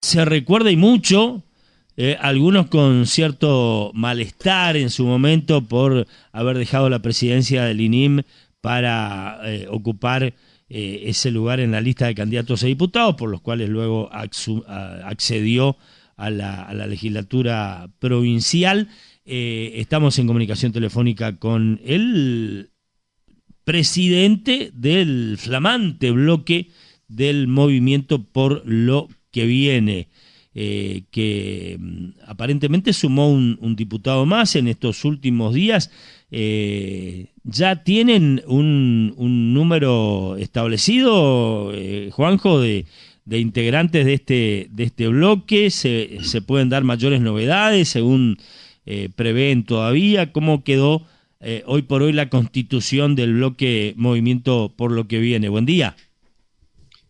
Se recuerda y mucho, algunos con cierto malestar en su momento por haber dejado la presidencia del INIM para ocupar ese lugar en la lista de candidatos a diputados, por los cuales luego accedió a la legislatura provincial. Estamos en comunicación telefónica con el presidente del flamante bloque del Movimiento por lo que viene, que aparentemente sumó un diputado más en estos últimos días. ¿Ya tienen un número establecido, Juanjo, de integrantes de este bloque? ¿Se pueden dar mayores novedades según prevén todavía? ¿Cómo quedó hoy por hoy la constitución del bloque Movimiento por lo que viene? Buen día.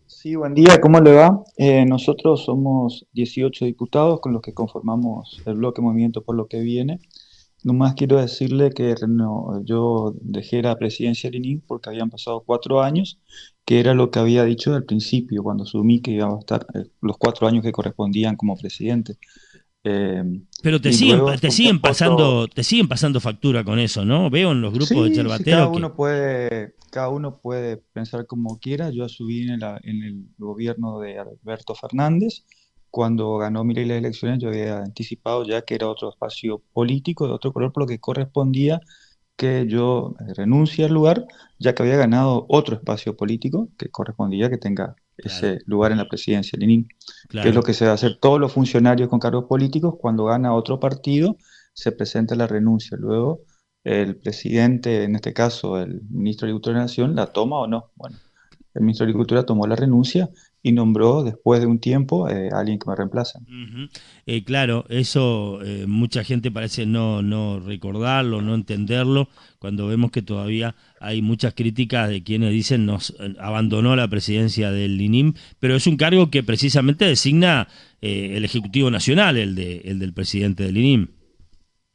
Sí, buen día, ¿cómo le va? Nosotros somos 18 diputados con los que conformamos el bloque Movimiento por lo que viene. Nomás quiero decirle que yo dejé la presidencia del ININ porque habían pasado 4 años, que era lo que había dicho al principio, cuando asumí que iba a estar los 4 años que correspondían como presidente. Eh, Pero y luego tomé otro. te siguen pasando factura con eso, ¿no? Veo en los grupos de Sí, sí, Yerbatero que cada uno puede pensar como quiera. Yo asumí en el gobierno de Alberto Fernández. Cuando ganó Milei las elecciones, yo había anticipado ya que era otro espacio político de otro color, por lo que correspondía que yo renuncie al lugar, ya que había ganado otro espacio político que correspondía que tenga claro, ese lugar en la presidencia, Lenín, que es lo claro. que se va a hacer todos los funcionarios con cargos políticos cuando gana otro partido, se presenta la renuncia. Luego el presidente, en este caso el ministro de Agricultura de la Nación, la toma o no. Bueno, el ministro de Agricultura tomó la renuncia y nombró después de un tiempo a alguien que me reemplaza. Ujú. Claro, eso mucha gente parece no recordarlo, no entenderlo, cuando vemos que todavía hay muchas críticas de quienes dicen nos abandonó la presidencia del INIM, pero es un cargo que precisamente designa el Ejecutivo Nacional, el del presidente del INIM.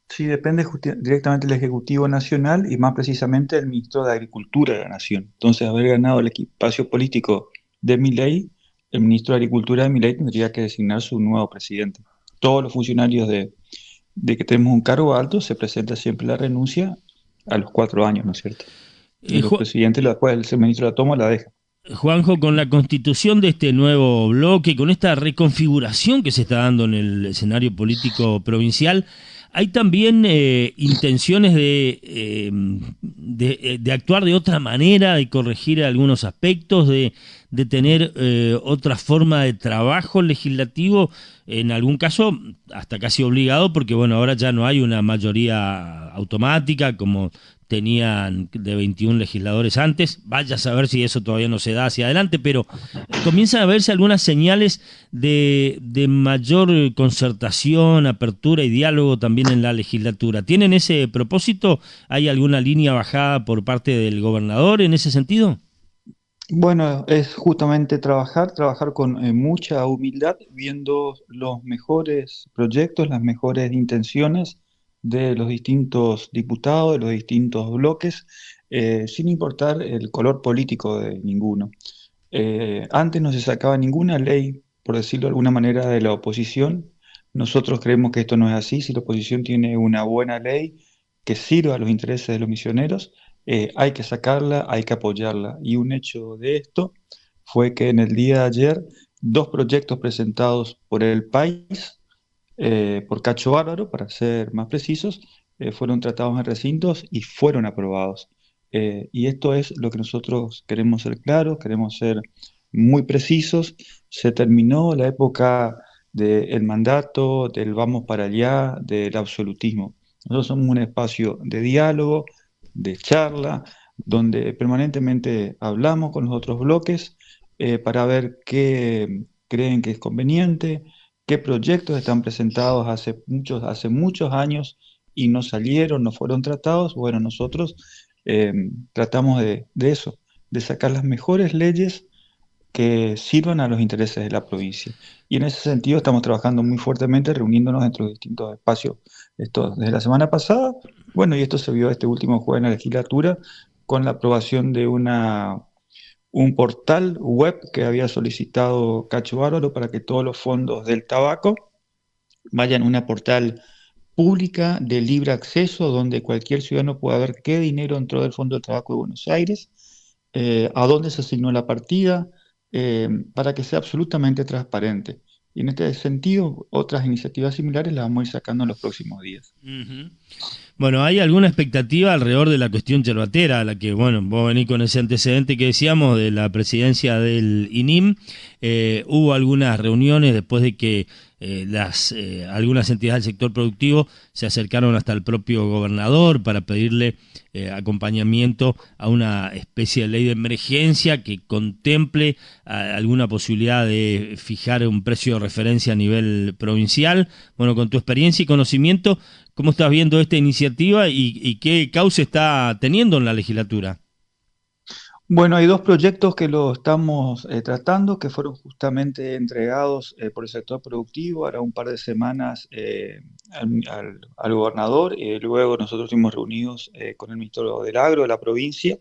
Sí, depende directamente del Ejecutivo Nacional y más precisamente del Ministro de Agricultura de la Nación. Entonces, haber ganado el espacio político de Milei, el Ministro de Agricultura de Milei tendría que designar su nuevo presidente. Todos los funcionarios de que tenemos un cargo alto se presenta siempre la renuncia a los 4 años, ¿no es cierto? Y los Ju- presidentes, después el ministro la toma, la deja. Juanjo, con la constitución de este nuevo bloque, con esta reconfiguración que se está dando en el escenario político provincial, hay también intenciones de actuar de otra manera, de corregir algunos aspectos, de tener otra forma de trabajo legislativo, en algún caso hasta casi obligado, porque bueno, ahora ya no hay una mayoría automática como tenían de 21 legisladores antes. Vaya a saber si eso todavía no se da hacia adelante, pero comienzan a verse algunas señales de mayor concertación, apertura y diálogo también en la legislatura. ¿Tienen ese propósito? ¿Hay alguna línea bajada por parte del gobernador en ese sentido? Bueno, es justamente trabajar con mucha humildad, viendo los mejores proyectos, las mejores intenciones de los distintos diputados, de los distintos bloques, sin importar el color político de ninguno. Antes no se sacaba ninguna ley, por decirlo de alguna manera, de la oposición. Nosotros creemos que esto no es así. Si la oposición tiene una buena ley que sirva a los intereses de los misioneros, hay que sacarla, hay que apoyarla. Y un hecho de esto fue que en el día de ayer, dos proyectos presentados por el país, por Cacho Bárbaro, para ser más precisos, fueron tratados en recintos y fueron aprobados. Y esto es lo que nosotros queremos ser claros, queremos ser muy precisos. Se terminó la época del mandato, del vamos para allá, del absolutismo. Nosotros somos un espacio de diálogo, de charla, donde permanentemente hablamos con los otros bloques para ver qué creen que es conveniente, qué proyectos están presentados hace muchos años y no salieron, no fueron tratados. Bueno, nosotros eh, tratamos de eso, de sacar las mejores leyes que sirvan a los intereses de la provincia. Y en ese sentido estamos trabajando muy fuertemente, reuniéndonos entre los distintos espacios. Esto desde la semana pasada, bueno, y esto se vio este último jueves en la legislatura con la aprobación de un portal web que había solicitado Cacho Bárbaro para que todos los fondos del tabaco vayan a una portal pública de libre acceso donde cualquier ciudadano pueda ver qué dinero entró del Fondo del Tabaco de Buenos Aires, a dónde se asignó la partida, para que sea absolutamente transparente. Y en este sentido, otras iniciativas similares las vamos a ir sacando en los próximos días. Ujú. Bueno, ¿hay alguna expectativa alrededor de la cuestión yerbatera, a la que, bueno, vos venís con ese antecedente que decíamos de la presidencia del INIM? Hubo algunas reuniones después de que algunas entidades del sector productivo se acercaron hasta el propio gobernador para pedirle acompañamiento a una especie de ley de emergencia que contemple alguna posibilidad de fijar un precio de referencia a nivel provincial. Bueno, con tu experiencia y conocimiento, ¿cómo estás viendo esta iniciativa y qué cauce está teniendo en la legislatura? Bueno, hay dos proyectos que lo estamos tratando, que fueron justamente entregados por el sector productivo ahora un par de semanas al gobernador. Luego nosotros estuvimos reunidos con el Ministerio del Agro de la provincia.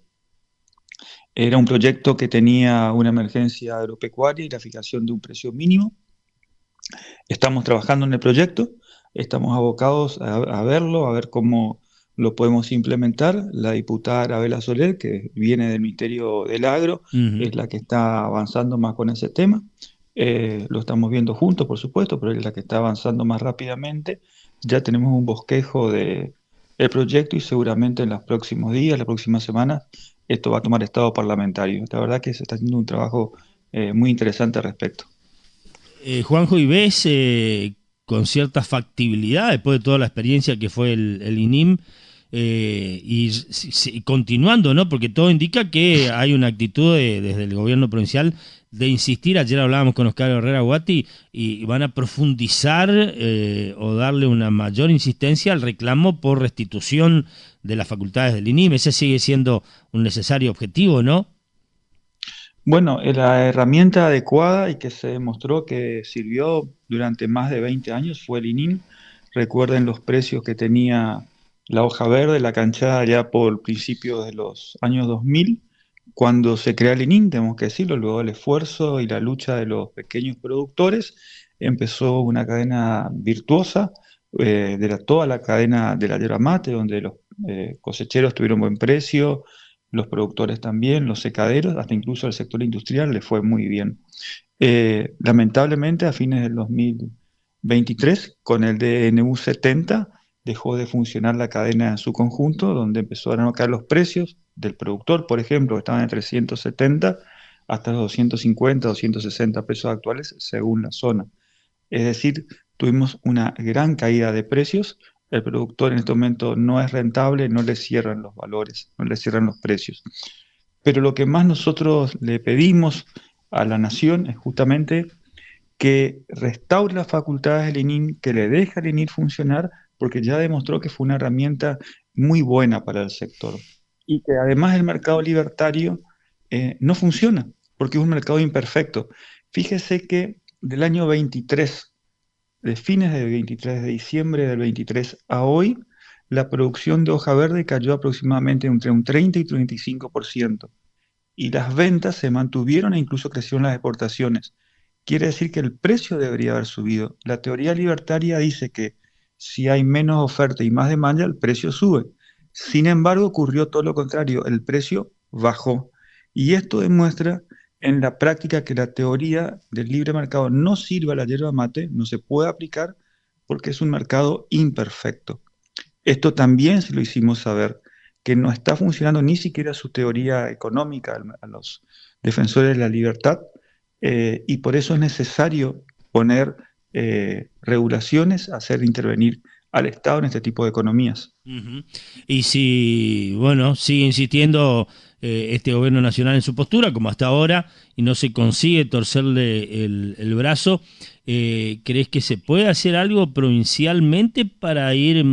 Era un proyecto que tenía una emergencia agropecuaria y la fijación de un precio mínimo. Estamos trabajando en el proyecto, estamos abocados a verlo, a ver cómo lo podemos implementar. La diputada Arabela Soler, que viene del Ministerio del Agro, Ujú. es la que está avanzando más con ese tema. Lo estamos viendo juntos, por supuesto, pero es la que está avanzando más rápidamente. Ya tenemos un bosquejo del proyecto y seguramente en los próximos días, las próximas semanas, esto va a tomar estado parlamentario. La verdad que se está haciendo un trabajo muy interesante al respecto. Juanjo, ¿y ves con cierta factibilidad, después de toda la experiencia que fue el INIM, continuando, ¿no? Porque todo indica que hay una actitud desde el gobierno provincial de insistir. Ayer hablábamos con Oscar Herrera Guati y van a profundizar o darle una mayor insistencia al reclamo por restitución de las facultades del INIM. Ese sigue siendo un necesario objetivo, ¿no? Bueno, la herramienta adecuada y que se demostró que sirvió durante más de 20 años fue el INIM. Recuerden los precios que tenía la hoja verde, la canchada ya por principios de los años 2000, cuando se crea el INIM, tenemos que decirlo, luego del esfuerzo y la lucha de los pequeños productores, empezó una cadena virtuosa toda la cadena de la yerba mate, donde los cosecheros tuvieron buen precio, los productores también, los secaderos, hasta incluso el sector industrial le fue muy bien. Lamentablemente, a fines del 2023, con el DNU 70, dejó de funcionar la cadena en su conjunto, donde empezaron a caer los precios del productor, por ejemplo, que estaban en 370 hasta los 250, 260 pesos actuales, según la zona. Es decir, tuvimos una gran caída de precios. El productor en este momento no es rentable, no le cierran los valores, no le cierran los precios. Pero lo que más nosotros le pedimos a la nación es justamente que restaure las facultades del INIM, que le deje al INIM funcionar, porque ya demostró que fue una herramienta muy buena para el sector. Y que además el mercado libertario no funciona, porque es un mercado imperfecto. Fíjese que del año 23, de fines del 23, de diciembre del 23 a hoy, la producción de hoja verde cayó aproximadamente entre un 30 y 35%. Y las ventas se mantuvieron e incluso crecieron las exportaciones. Quiere decir que el precio debería haber subido. La teoría libertaria dice que si hay menos oferta y más demanda, el precio sube. Sin embargo, ocurrió todo lo contrario, el precio bajó. Y esto demuestra en la práctica que la teoría del libre mercado no sirve a la yerba mate, no se puede aplicar porque es un mercado imperfecto. Esto también se lo hicimos saber, que no está funcionando ni siquiera su teoría económica a los defensores de la libertad, y por eso es necesario poner regulaciones, hacer intervenir al Estado en este tipo de economías. Ujú. Y si, bueno, sigue insistiendo este gobierno nacional en su postura, como hasta ahora, y no se consigue torcerle el brazo, ¿crees que se puede hacer algo provincialmente para ir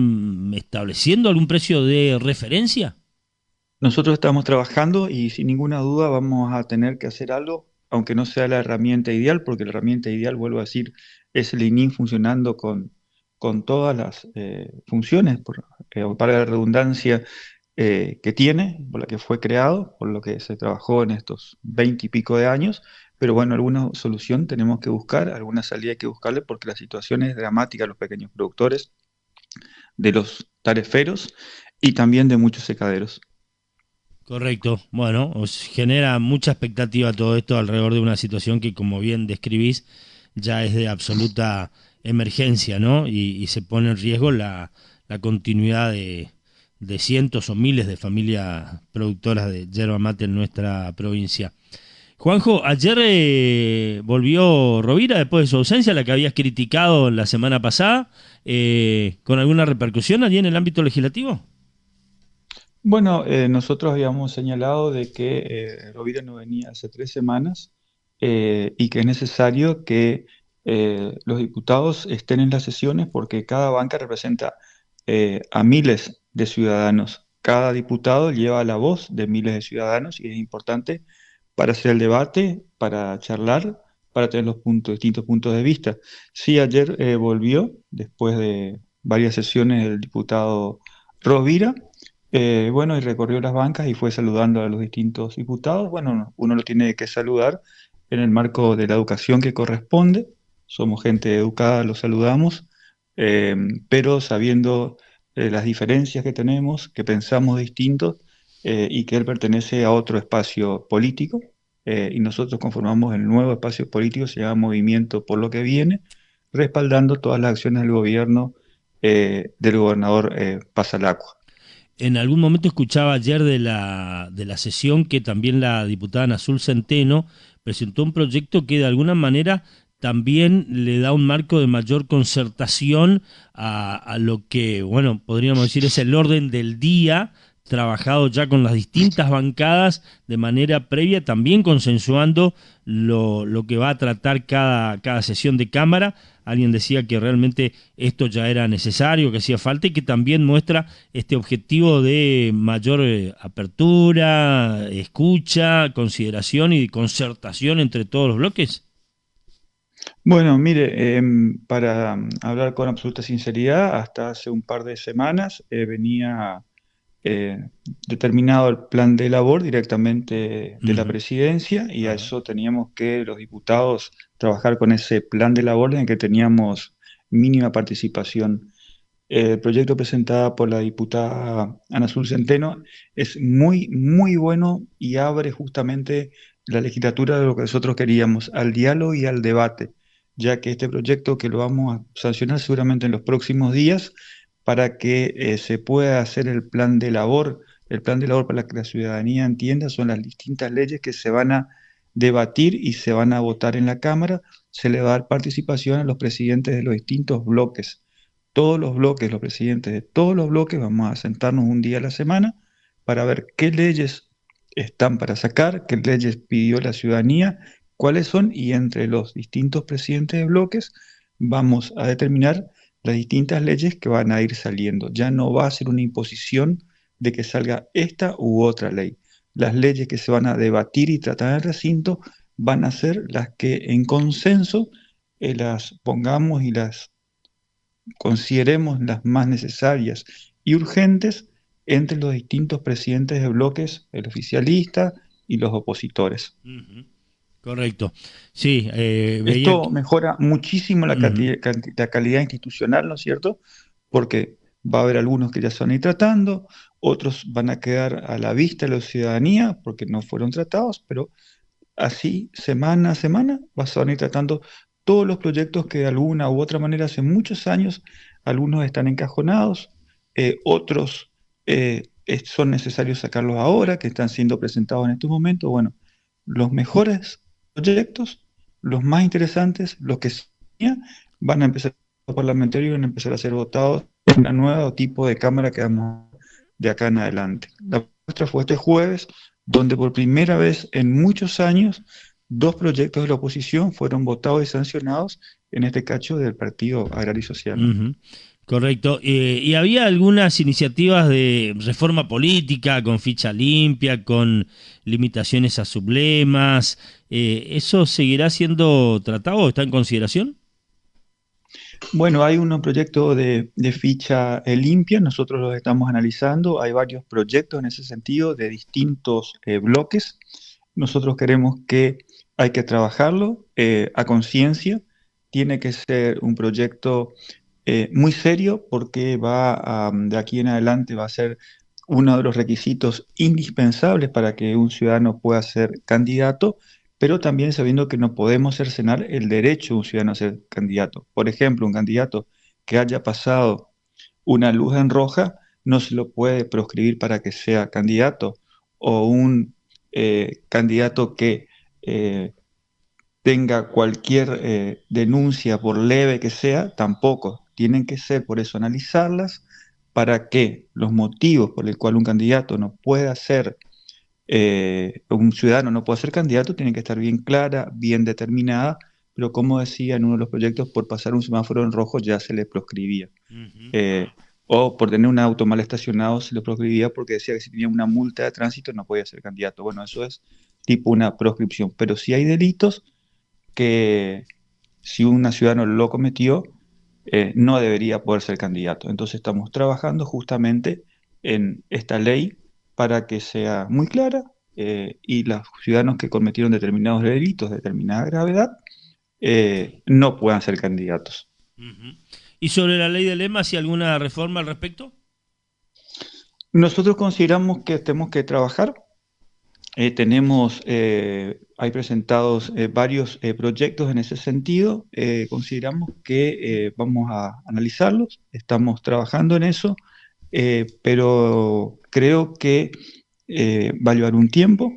estableciendo algún precio de referencia? Nosotros estamos trabajando y sin ninguna duda vamos a tener que hacer algo, aunque no sea la herramienta ideal, porque la herramienta ideal, vuelvo a decir, es el INIM funcionando con todas las funciones, para la redundancia, que tiene, por la que fue creado, por lo que se trabajó en estos 20 y pico de años, pero bueno, alguna solución tenemos que buscar, alguna salida hay que buscarle porque la situación es dramática de los pequeños productores, de los tareferos y también de muchos secaderos. Correcto. Bueno, os genera mucha expectativa todo esto alrededor de una situación que, como bien describís, ya es de absoluta emergencia, ¿no? Y se pone en riesgo la continuidad de cientos o miles de familias productoras de yerba mate en nuestra provincia. Juanjo, ayer volvió Rovira después de su ausencia, la que habías criticado la semana pasada, ¿con alguna repercusión allí en el ámbito legislativo? Bueno, nosotros habíamos señalado de que Rovira no venía hace 3 semanas y que es necesario que los diputados estén en las sesiones porque cada banca representa a miles de ciudadanos. Cada diputado lleva la voz de miles de ciudadanos y es importante para hacer el debate, para charlar, para tener los distintos puntos de vista. Sí, ayer volvió después de varias sesiones el diputado Rovira. Bueno, y recorrió las bancas y fue saludando a los distintos diputados. Bueno, uno lo tiene que saludar en el marco de la educación que corresponde. Somos gente educada, lo saludamos, eh, pero sabiendo las diferencias que tenemos, que pensamos distintos y que él pertenece a otro espacio político. Y nosotros conformamos el nuevo espacio político, se llama Movimiento por lo que viene, respaldando todas las acciones del gobierno del gobernador Pasalacqua. En algún momento escuchaba ayer de la sesión que también la diputada Nazul Centeno presentó un proyecto que de alguna manera también le da un marco de mayor concertación a lo que, bueno, podríamos decir es el orden del día, trabajado ya con las distintas bancadas de manera previa, también consensuando lo que va a tratar cada sesión de Cámara. Alguien decía que realmente esto ya era necesario, que hacía falta y que también muestra este objetivo de mayor apertura, escucha, consideración y concertación entre todos los bloques. Bueno, mire, para hablar con absoluta sinceridad, hasta hace un par de semanas venía eh, determinado el plan de labor directamente de la Ujú. presidencia y a Ajá. eso teníamos que los diputados trabajar con ese plan de labor en el que teníamos mínima participación. El proyecto presentado por la diputada Ana Azul Centeno es muy, muy bueno y abre justamente la legislatura de lo que nosotros queríamos, al diálogo y al debate, ya que este proyecto que lo vamos a sancionar seguramente en los próximos días para que se pueda hacer el plan de labor para que la ciudadanía entienda, son las distintas leyes que se van a debatir y se van a votar en la Cámara, se le va a dar participación a los presidentes de los distintos bloques, todos los bloques, los presidentes de todos los bloques, vamos a sentarnos un día a la semana para ver qué leyes están para sacar, qué leyes pidió la ciudadanía, cuáles son, y entre los distintos presidentes de bloques vamos a determinar las distintas leyes que van a ir saliendo. Ya no va a ser una imposición de que salga esta u otra ley. Las leyes que se van a debatir y tratar en el recinto van a ser las que en consenso las pongamos y las consideremos las más necesarias y urgentes entre los distintos presidentes de bloques, el oficialista y los opositores. Ujú. Correcto. Sí, veía Esto que... mejora muchísimo Ujú. la calidad institucional, ¿no es cierto? Porque va a haber algunos que ya se van a ir tratando, otros van a quedar a la vista de la ciudadanía porque no fueron tratados, pero así, semana a semana, vas a venir tratando todos los proyectos que de alguna u otra manera hace muchos años, algunos están encajonados, otros son necesarios sacarlos ahora, que están siendo presentados en estos momentos. Bueno, los mejores proyectos, los más interesantes, los que sí van a empezar a parlamentario y van a empezar a ser votados en la nueva tipo de cámara que vamos de acá en adelante. La muestra fue este jueves, donde por primera vez en muchos años dos proyectos de la oposición fueron votados y sancionados, en este caso del Partido Agrario y Social, ¿no? Ujú. Correcto. ¿Y había algunas iniciativas de reforma política con ficha limpia, con limitaciones a sublemas? ¿Eso seguirá siendo tratado o está en consideración? Bueno, hay un proyecto de ficha limpia, nosotros los estamos analizando, hay varios proyectos en ese sentido de distintos bloques. Nosotros queremos que hay que trabajarlo a conciencia, tiene que ser un proyecto muy serio porque de aquí en adelante va a ser uno de los requisitos indispensables para que un ciudadano pueda ser candidato, pero también sabiendo que no podemos cercenar el derecho de un ciudadano a ser candidato. Por ejemplo, un candidato que haya pasado una luz en roja no se lo puede proscribir para que sea candidato, o un candidato que eh, tenga cualquier denuncia, por leve que sea, tampoco. Tienen que ser, por eso, analizarlas para que los motivos por el cual un candidato no pueda ser, un ciudadano no puede ser candidato, tienen que estar bien clara, bien determinada, pero como decía en uno de los proyectos, por pasar un semáforo en rojo ya se le proscribía. Ujú. Eh, o por tener un auto mal estacionado se le proscribía porque decía que si tenía una multa de tránsito no podía ser candidato. Bueno, eso es tipo una proscripción. Pero si hay delitos que si un ciudadano lo cometió, no debería poder ser candidato. Entonces estamos trabajando justamente en esta ley para que sea muy clara y los ciudadanos que cometieron determinados delitos de determinada gravedad no puedan ser candidatos. Ujú. ¿Y sobre la ley de lema, si alguna reforma al respecto? Nosotros consideramos que tenemos que trabajar. Hay presentados varios proyectos en ese sentido. Consideramos que vamos a analizarlos, estamos trabajando en eso, pero creo que va a llevar un tiempo.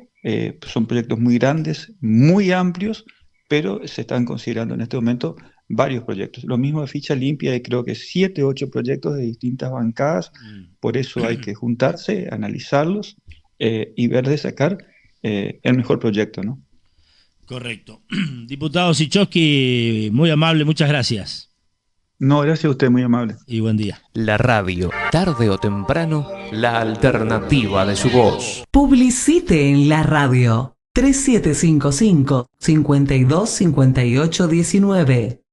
Son proyectos muy grandes, muy amplios, pero se están considerando en este momento varios proyectos. Lo mismo de ficha limpia, hay creo que 7, 8 proyectos de distintas bancadas, Mm. por eso hay que juntarse, analizarlos y ver de sacar el mejor proyecto, ¿no? Correcto. Diputado Sichowski, muy amable, muchas gracias. No, gracias a usted, muy amable. Y buen día. La radio, tarde o temprano, la alternativa de su voz. Publicite en la radio 3755 525819